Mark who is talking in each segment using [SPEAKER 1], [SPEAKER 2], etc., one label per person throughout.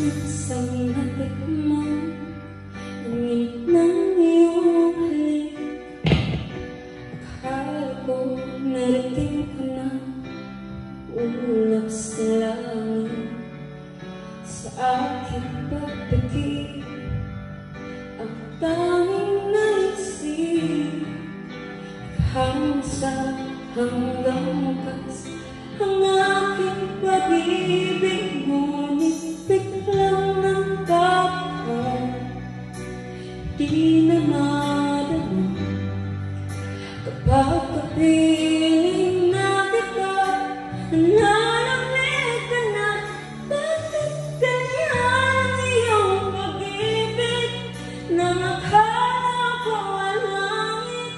[SPEAKER 1] Isang natikman ngit ng iyong halik. Akala ko narating ko na ulap sa langit. Sa aking pagpikit ang tanging naisip, hanggang bukas ang aking pag-ibig. Ngunit biglang ng kapwa, di na madama kapag kapiling na kita. Nananamig ka na, bakit ganyan ang iyong pag-ibig? Nang akala ko ang langit,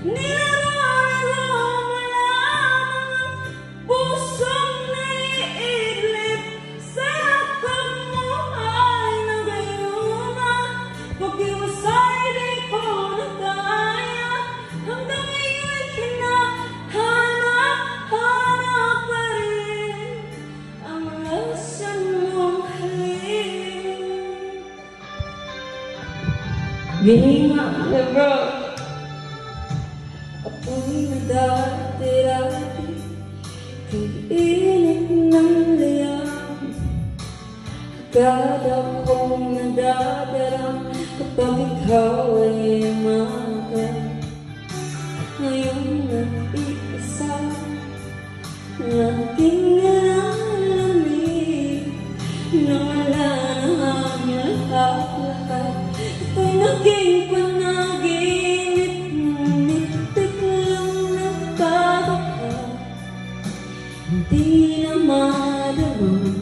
[SPEAKER 1] nilaro mo lamang ang pusong naiidlip. Sarap pagmuhay ng gayuma, pag-iwasay di ko na kaya. Hanggang ngayon hinahanap pa rin ang lasan mong halik. Gihinga na ako'y nadati-dati, kay init ng layang. Agad akong nadadarang kapag ikaw ay umaga. Ngayon nag-iisa ang aking nalalamig, na wala na ang lahat-lahat. Ito'y naging panaginip, ngunit biglang nagkabaka. Hindi na madama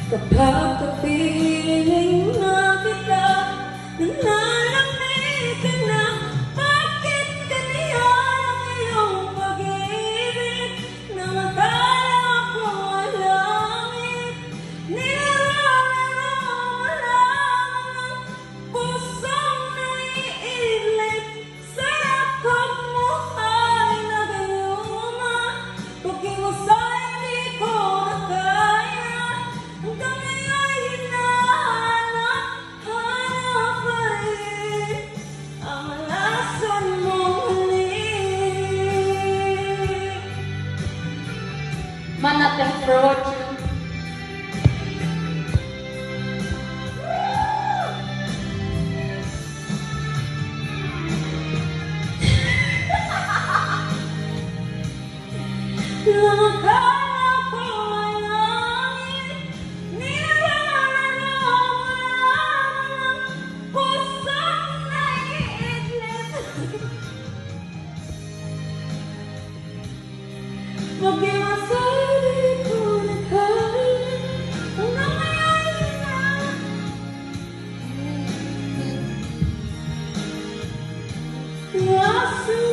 [SPEAKER 1] kapag kapiling na kita. Nananamig ka na, bakit ganyan ang iyong pag-ibig? Nang akala ko ang langit, nilaro mo lamang ang pusong naiidlip. Sarap pagmuhay na gayuma, pag-iwasay di ko na kaya. Hanggang ngayon hinahanap pa rin ang lasan mong halik. Manat ang approach. Nang akala ko ang langit, nilaro mo lamang ang pusong naiidlip. Mag-iwasay di ko na kaya. Hanggang ngayon lasan